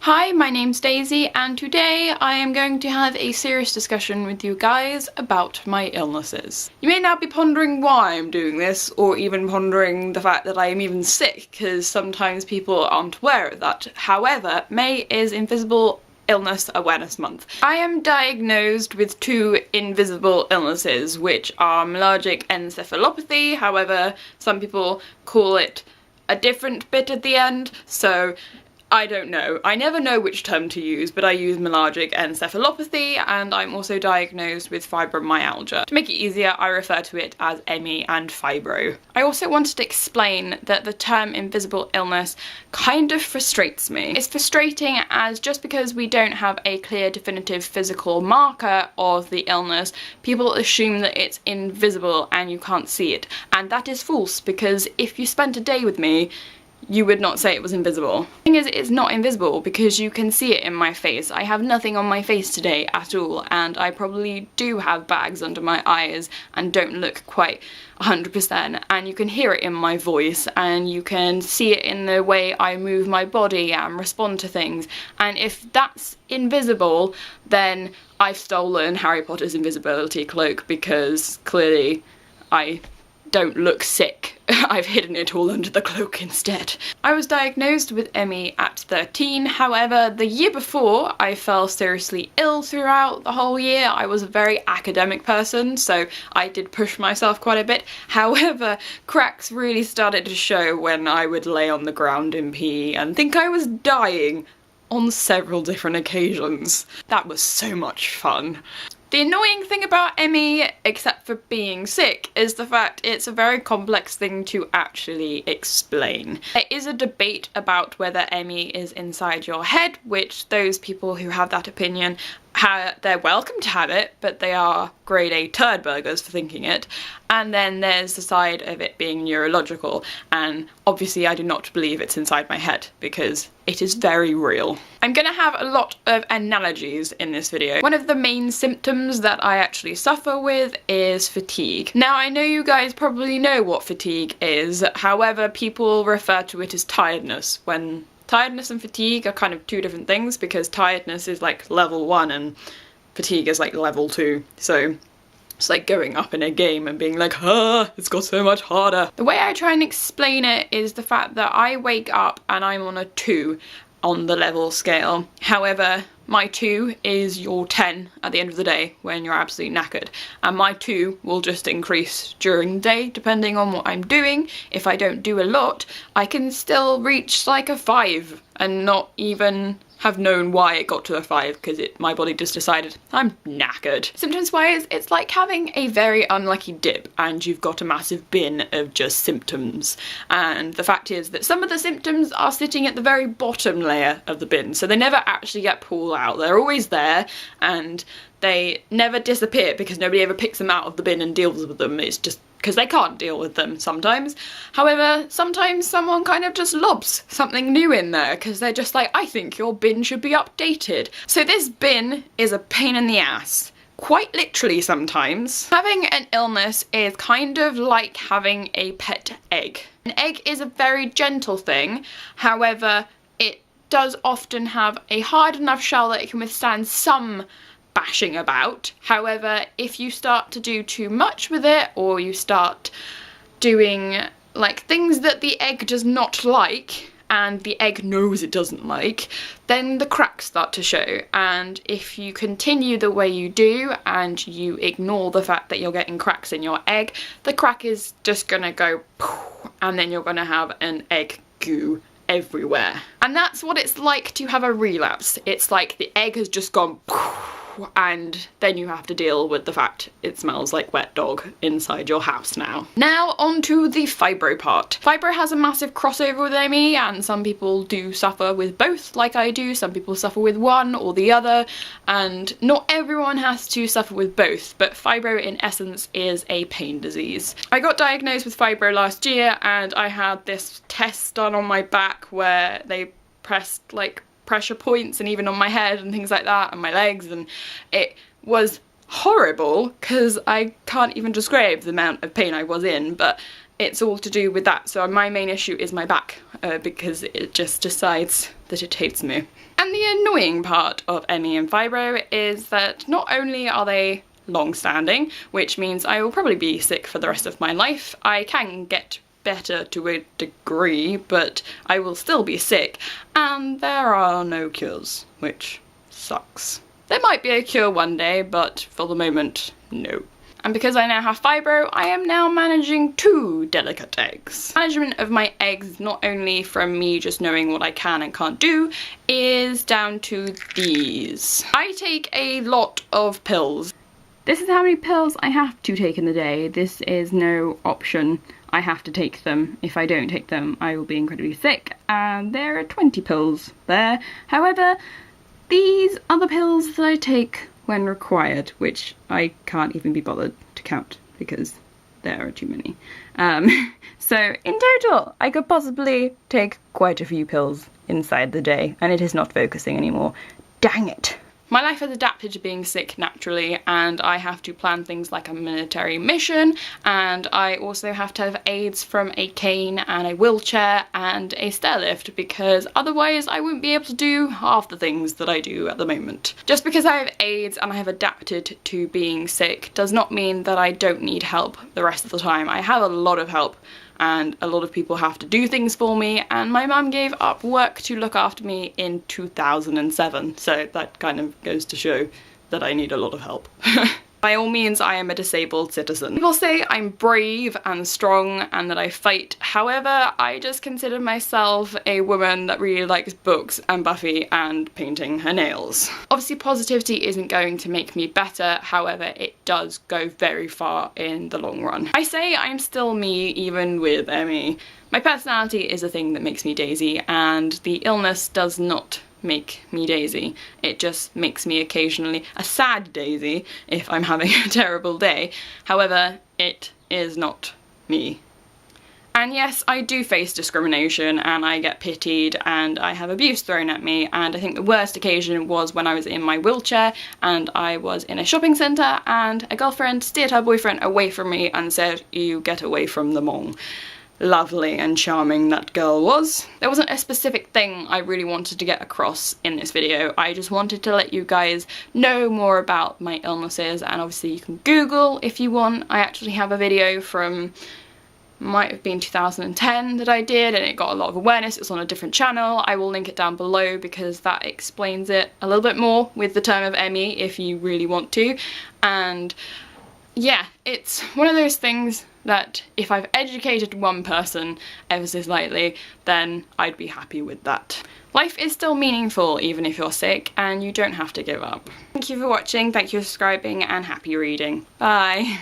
Hi, my name's Daisy, and today I am going to have a serious discussion with you guys about my illnesses. You may now be pondering why I'm doing this, or even pondering the fact that I am even sick, because sometimes people aren't aware of that. However, May is Invisible Illness Awareness Month. I am diagnosed with two invisible illnesses, which are myalgic encephalopathy. However, some people call it a different bit at the end, so I don't know. I never know which term to use, but I use myalgic encephalopathy, and I'm also diagnosed with fibromyalgia. To make it easier, I refer to it as ME and Fibro. I also wanted to explain that the term invisible illness kind of frustrates me. It's frustrating as just because we don't have a clear definitive physical marker of the illness, people assume that it's invisible and you can't see it. And that is false, because if you spent a day with me, you would not say it was invisible. The thing is, it's not invisible because you can see it in my face. I have nothing on my face today at all, and I probably do have bags under my eyes and don't look quite 100%, and you can hear it in my voice, and you can see it in the way I move my body and respond to things. And if that's invisible, then I've stolen Harry Potter's invisibility cloak, because clearly I don't look sick. I've hidden it all under the cloak instead. I was diagnosed with ME at 13, however, the year before I fell seriously ill throughout the whole year. I was a very academic person, so I did push myself quite a bit. However, cracks really started to show when I would lay on the ground in PE and think I was dying on several different occasions. That was so much fun. The annoying thing about ME, except for being sick, is the fact it's a very complex thing to actually explain. There is a debate about whether ME is inside your head, which those people who have that opinion, they're welcome to have it, but they are grade A turd burgers for thinking it. And then there's the side of it being neurological, and obviously I do not believe it's inside my head, because it is very real. I'm gonna have a lot of analogies in this video. One of the main symptoms that I actually suffer with is fatigue. Now, I know you guys probably know what fatigue is, however, people refer to it as tiredness, when tiredness and fatigue are kind of two different things, because tiredness is like level 1 and fatigue is like level 2. So it's like going up in a game and being like, it's got so much harder. The way I try and explain it is the fact that I wake up and I'm on a 2 on the level scale. However, my 2 is your 10 at the end of the day when you're absolutely knackered. And my 2 will just increase during the day depending on what I'm doing. If I don't do a lot, I can still reach like a 5 and not even have known why it got to a 5, because my body just decided I'm knackered. Symptoms wise, it's like having a very unlucky dip and you've got a massive bin of just symptoms. And the fact is that some of the symptoms are sitting at the very bottom layer of the bin, so they never actually get pulled out. They're always there and they never disappear because nobody ever picks them out of the bin and deals with them. It's just because they can't deal with them sometimes. However, sometimes someone kind of just lobs something new in there because they're just like, I think your bin should be updated. So this bin is a pain in the ass. Quite literally sometimes. Having an illness is kind of like having a pet egg. An egg is a very gentle thing, however, it does often have a hard enough shell that it can withstand some bashing about. However, if you start to do too much with it, or you start doing like things that the egg does not like and the egg knows it doesn't like, then the cracks start to show. And if you continue the way you do and you ignore the fact that you're getting cracks in your egg, the crack is just gonna go poof, and then you're gonna have an egg goo everywhere. And that's what it's like to have a relapse. It's like the egg has just gone poof, and then you have to deal with the fact it smells like wet dog inside your house now. Now on to the fibro part. Fibro has a massive crossover with ME, and some people do suffer with both like I do, some people suffer with one or the other, and not everyone has to suffer with both, but fibro in essence is a pain disease. I got diagnosed with fibro last year, and I had this test done on my back where they pressed like pressure points and even on my head and things like that and my legs, and it was horrible because I can't even describe the amount of pain I was in, but it's all to do with that. So my main issue is my back. because it just decides that it hates me. And the annoying part of ME and Fibro is that not only are they long-standing, which means I will probably be sick for the rest of my life. I can get better to a degree, but I will still be sick, and there are no cures, which sucks. There might be a cure one day, but for the moment, no. And because I now have Fibro, I am now managing 2 delicate eggs. Management of my eggs, not only from me just knowing what I can and can't do, is down to these. I take a lot of pills. This is how many pills I have to take in the day. This is no option. I have to take them. If I don't take them, I will be incredibly sick. And there are 20 pills there. However, these are the pills that I take when required, which I can't even be bothered to count because there are too many. So in total, I could possibly take quite a few pills inside the day, and it is not focusing anymore. Dang it. My life has adapted to being sick naturally, and I have to plan things like a military mission, and I also have to have aids from a cane and a wheelchair and a stair lift, because otherwise I wouldn't be able to do half the things that I do at the moment. Just because I have aids and I have adapted to being sick does not mean that I don't need help the rest of the time. I have a lot of help, and a lot of people have to do things for me, and my mum gave up work to look after me in 2007, so that kind of goes to show that I need a lot of help. By all means, I am a disabled citizen. People say I'm brave and strong and that I fight. However, I just consider myself a woman that really likes books and Buffy and painting her nails. Obviously, positivity isn't going to make me better. However, it does go very far in the long run. I say I'm still me even with ME. My personality is a thing that makes me Daisy, and the illness does not make me Daisy. It just makes me occasionally a sad Daisy if I'm having a terrible day. However, it is not me. And yes, I do face discrimination, and I get pitied, and I have abuse thrown at me, and I think the worst occasion was when I was in my wheelchair and I was in a shopping centre and a girlfriend steered her boyfriend away from me and said, "You get away from the mong." Lovely and charming that girl was. There wasn't a specific thing I really wanted to get across in this video. I just wanted to let you guys know more about my illnesses, and obviously you can Google if you want. I actually have a video from, might have been 2010 that I did, and it got a lot of awareness. It's on a different channel. I will link it down below because that explains it a little bit more with the term of ME if you really want to. And yeah, it's one of those things that if I've educated one person ever so slightly, then I'd be happy with that. Life is still meaningful even if you're sick, and you don't have to give up. Thank you for watching, thank you for subscribing, and happy reading. Bye!